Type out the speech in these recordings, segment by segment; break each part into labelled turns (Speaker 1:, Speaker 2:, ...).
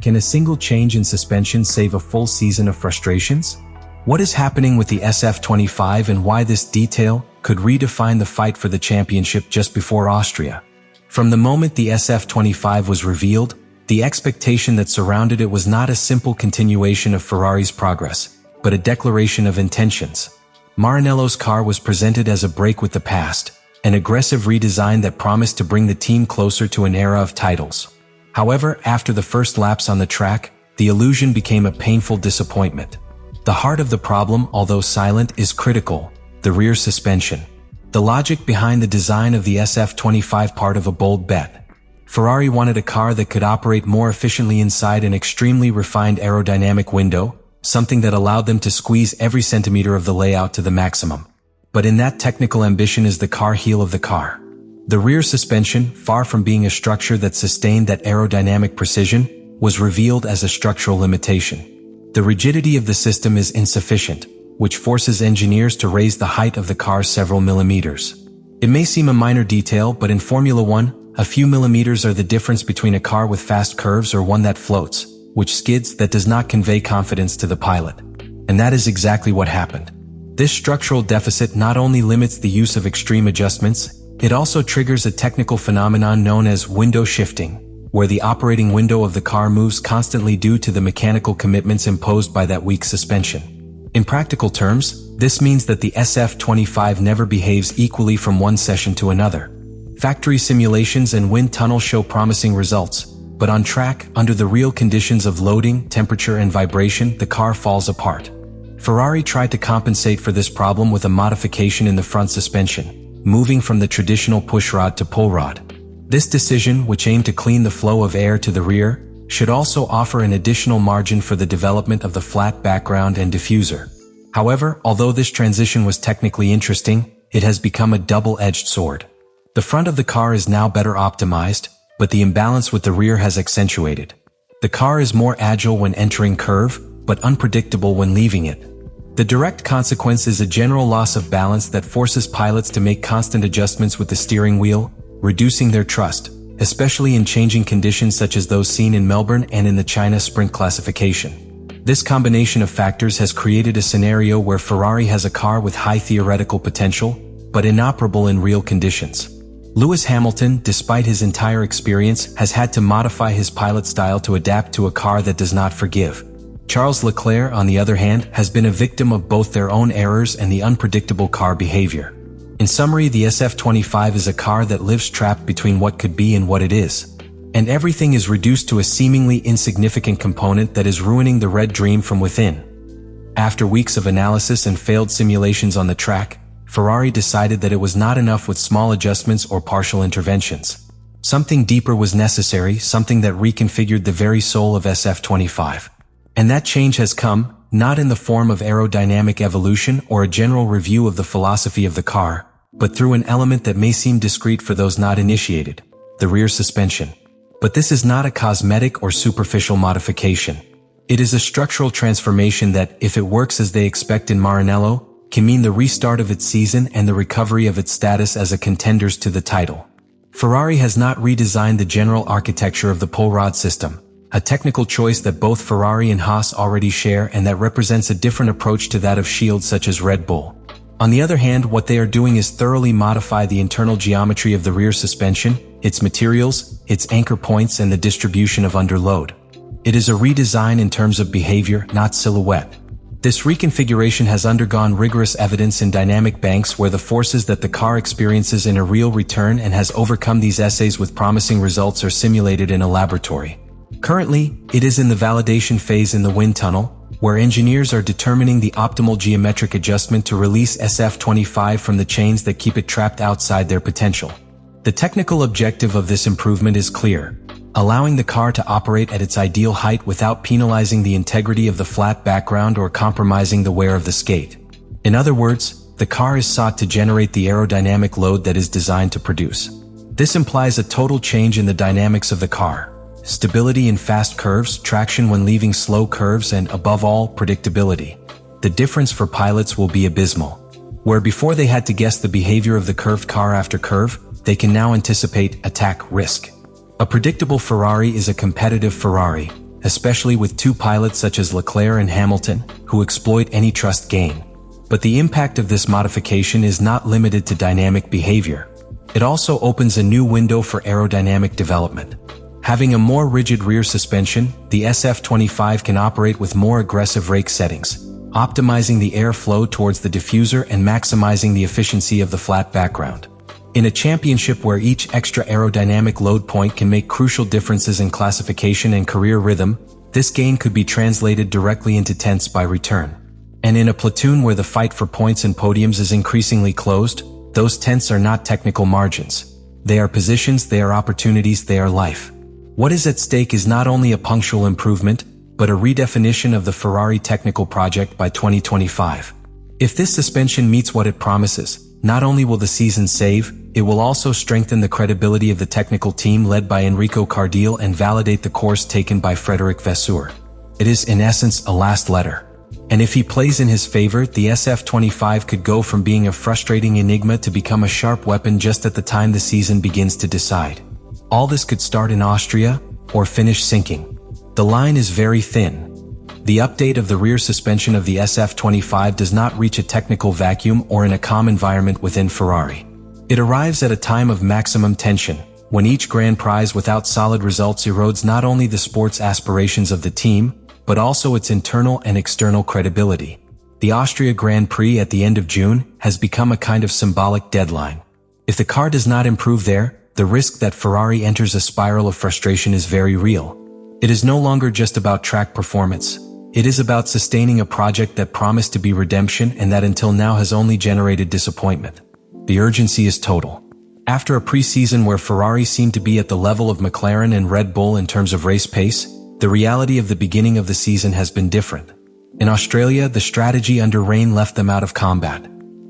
Speaker 1: Can a single change in suspension save a full season of frustrations? What is happening with the SF-25 and why this detail could redefine the fight for the championship just before Austria? From the moment the SF-25 was revealed, the expectation that surrounded it was not a simple continuation of Ferrari's progress, but a declaration of intentions. Maranello's car was presented as a break with the past, an aggressive redesign that promised to bring the team closer to an era of titles. However, after the first laps on the track, the illusion became a painful disappointment. The heart of the problem, although silent, is critical: the rear suspension. The logic behind the design of the SF-25 part of a bold bet. Ferrari wanted a car that could operate more efficiently inside an extremely refined aerodynamic window, something that allowed them to squeeze every centimeter of the layout to the maximum. But in that technical ambition is the car heel of the car. The rear suspension, far from being a structure that sustained that aerodynamic precision, was revealed as a structural limitation. The rigidity of the system is insufficient, which forces engineers to raise the height of the car several millimeters. It may seem a minor detail, but in Formula One, a few millimeters are the difference between a car with fast curves or one that floats, which skids, that does not convey confidence to the pilot. And that is exactly what happened. This structural deficit not only limits the use of extreme adjustments, it also triggers a technical phenomenon known as window shifting, where the operating window of the car moves constantly due to the mechanical commitments imposed by that weak suspension. In practical terms, this means that the SF-25 never behaves equally from one session to another. Factory simulations and wind tunnels show promising results, but on track, under the real conditions of loading, temperature and vibration, the car falls apart. Ferrari tried to compensate for this problem with a modification in the front suspension, moving from the traditional pushrod to pull rod. This decision, which aimed to clean the flow of air to the rear, should also offer an additional margin for the development of the flat background and diffuser. However, although this transition was technically interesting, it has become a double-edged sword. The front of the car is now better optimized, but the imbalance with the rear has accentuated. The car is more agile when entering curve, but unpredictable when leaving it. The direct consequence is a general loss of balance that forces pilots to make constant adjustments with the steering wheel, reducing their trust, especially in changing conditions such as those seen in Melbourne and in the China Sprint classification. This combination of factors has created a scenario where Ferrari has a car with high theoretical potential, but inoperable in real conditions. Lewis Hamilton, despite his entire experience, has had to modify his pilot style to adapt to a car that does not forgive. Charles Leclerc, on the other hand, has been a victim of both their own errors and the unpredictable car behavior. In summary, the SF-25 is a car that lives trapped between what could be and what it is. And everything is reduced to a seemingly insignificant component that is ruining the red dream from within. After weeks of analysis and failed simulations on the track, Ferrari decided that it was not enough with small adjustments or partial interventions. Something deeper was necessary, something that reconfigured the very soul of SF-25. And that change has come, not in the form of aerodynamic evolution or a general review of the philosophy of the car, but through an element that may seem discreet for those not initiated: the rear suspension. But this is not a cosmetic or superficial modification. It is a structural transformation that, if it works as they expect in Maranello, can mean the restart of its season and the recovery of its status as a contenders to the title. Ferrari has not redesigned the general architecture of the pull rod system, a technical choice that both Ferrari and Haas already share and that represents a different approach to that of shields such as Red Bull. On the other hand, what they are doing is thoroughly modify the internal geometry of the rear suspension, its materials, its anchor points, and the distribution of underload. It is a redesign in terms of behavior, not silhouette. This reconfiguration has undergone rigorous evidence in dynamic banks where the forces that the car experiences in a real return and has overcome these essays with promising results are simulated in a laboratory. Currently, it is in the validation phase in the wind tunnel, where engineers are determining the optimal geometric adjustment to release SF-25 from the chains that keep it trapped outside their potential. The technical objective of this improvement is clear: allowing the car to operate at its ideal height without penalizing the integrity of the flat background or compromising the wear of the skate. In other words, the car is sought to generate the aerodynamic load that is designed to produce. This implies a total change in the dynamics of the car: stability in fast curves, traction when leaving slow curves, and above all, predictability. The difference for pilots will be abysmal. Where before they had to guess the behavior of the curved car after curve, they can now anticipate attack risk. A predictable Ferrari is a competitive Ferrari, especially with two pilots such as Leclerc and Hamilton, who exploit any trust gain. But the impact of this modification is not limited to dynamic behavior. It also opens a new window for aerodynamic development. Having a more rigid rear suspension, the SF-25 can operate with more aggressive rake settings, optimizing the airflow towards the diffuser and maximizing the efficiency of the flat background. In a championship where each extra aerodynamic load point can make crucial differences in classification and career rhythm, this gain could be translated directly into tenths by return. And in a platoon where the fight for points and podiums is increasingly closed, those tenths are not technical margins. They are positions, they are opportunities, they are life. What is at stake is not only a punctual improvement, but a redefinition of the Ferrari technical project by 2025. If this suspension meets what it promises, not only will the season save, it will also strengthen the credibility of the technical team led by Enrico Cardile and validate the course taken by Frederic Vasseur. It is in essence a last letter. And if he plays in his favor, the SF-25 could go from being a frustrating enigma to become a sharp weapon just at the time the season begins to decide. All this could start in Austria, or finish sinking. The line is very thin. The update of the rear suspension of the SF-25 does not reach a technical vacuum or in a calm environment within Ferrari. It arrives at a time of maximum tension, when each Grand Prix without solid results erodes not only the sport's aspirations of the team, but also its internal and external credibility. The Austrian Grand Prix at the end of June has become a kind of symbolic deadline. If the car does not improve there, the risk that Ferrari enters a spiral of frustration is very real. It is no longer just about track performance. It is about sustaining a project that promised to be redemption and that until now has only generated disappointment. The urgency is total. After a pre-season where Ferrari seemed to be at the level of McLaren and Red Bull in terms of race pace, the reality of the beginning of the season has been different. In Australia, the strategy under rain left them out of combat.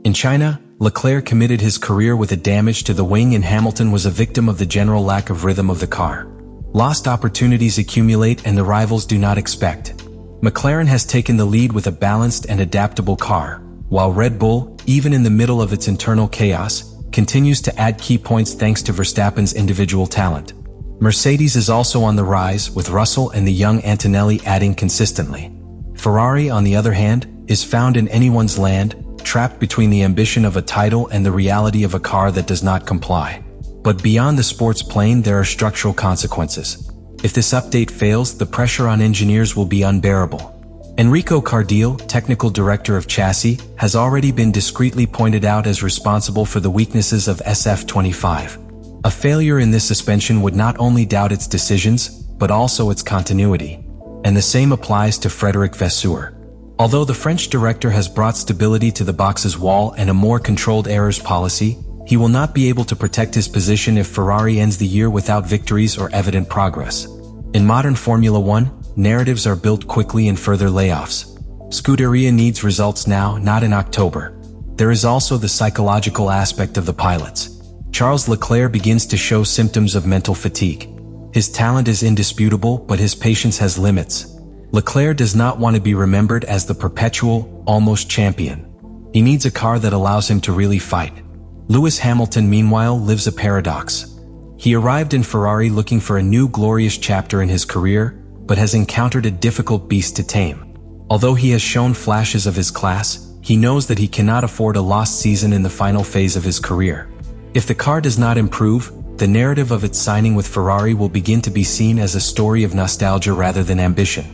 Speaker 1: In China, Leclerc committed his career with a damage to the wing and Hamilton was a victim of the general lack of rhythm of the car. Lost opportunities accumulate and the rivals do not expect. McLaren has taken the lead with a balanced and adaptable car, while Red Bull, even in the middle of its internal chaos, continues to add key points thanks to Verstappen's individual talent. Mercedes is also on the rise, with Russell and the young Antonelli adding consistently. Ferrari, on the other hand, is found in anyone's land, trapped between the ambition of a title and the reality of a car that does not comply. But beyond the sports plane, there are structural consequences. If this update fails, the pressure on engineers will be unbearable. Enrico Cardile, technical director of chassis, has already been discreetly pointed out as responsible for the weaknesses of SF-25. A failure in this suspension would not only doubt its decisions, but also its continuity. And the same applies to Frederic Vasseur. Although the French director has brought stability to the box's wall and a more controlled errors policy, he will not be able to protect his position if Ferrari ends the year without victories or evident progress. In modern Formula One, narratives are built quickly in further layoffs. Scuderia needs results now, not in October. There is also the psychological aspect of the pilots. Charles Leclerc begins to show symptoms of mental fatigue. His talent is indisputable, but his patience has limits. Leclerc does not want to be remembered as the perpetual, almost champion. He needs a car that allows him to really fight. Lewis Hamilton, meanwhile, lives a paradox. He arrived in Ferrari looking for a new glorious chapter in his career, but has encountered a difficult beast to tame. Although he has shown flashes of his class, he knows that he cannot afford a lost season in the final phase of his career. If the car does not improve, the narrative of its signing with Ferrari will begin to be seen as a story of nostalgia rather than ambition.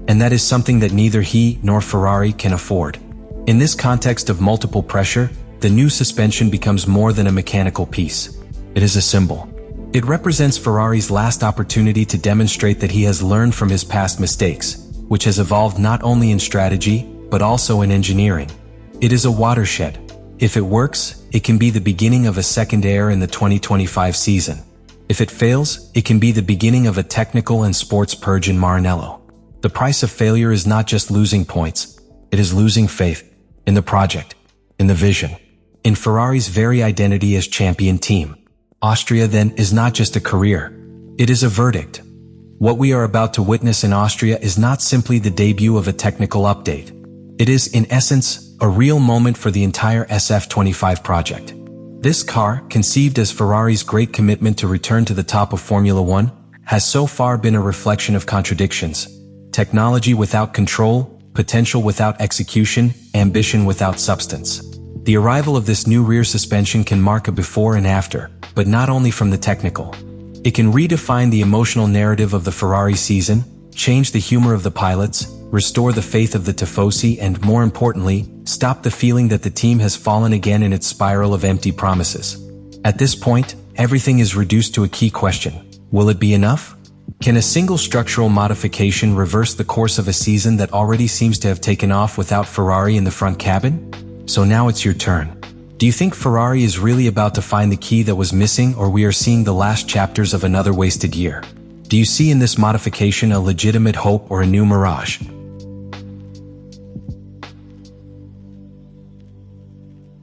Speaker 1: And that is something that neither he nor Ferrari can afford. In this context of multiple pressure, the new suspension becomes more than a mechanical piece. It is a symbol. It represents Ferrari's last opportunity to demonstrate that he has learned from his past mistakes, which has evolved not only in strategy, but also in engineering. It is a watershed. If it works, it can be the beginning of a second era in the 2025 season. If it fails, it can be the beginning of a technical and sports purge in Maranello. The price of failure is not just losing points, it is losing faith in the project, in the vision, in Ferrari's very identity as champion team. Austria, then, is not just a career, it is a verdict. What we are about to witness in Austria is not simply the debut of a technical update. It is, in essence, a real moment for the entire SF-25 project. This car, conceived as Ferrari's great commitment to return to the top of Formula One, has so far been a reflection of contradictions. Technology without control, potential without execution, ambition without substance. The arrival of this new rear suspension can mark a before and after, but not only from the technical. It can redefine the emotional narrative of the Ferrari season, change the humor of the pilots, restore the faith of the tifosi, and more importantly, stop the feeling that the team has fallen again in its spiral of empty promises. At this point, everything is reduced to a key question. Will it be enough? Can a single structural modification reverse the course of a season that already seems to have taken off without Ferrari in the front cabin? So now it's your turn. Do you think Ferrari is really about to find the key that was missing, or we are seeing the last chapters of another wasted year? Do you see in this modification a legitimate hope or a new mirage?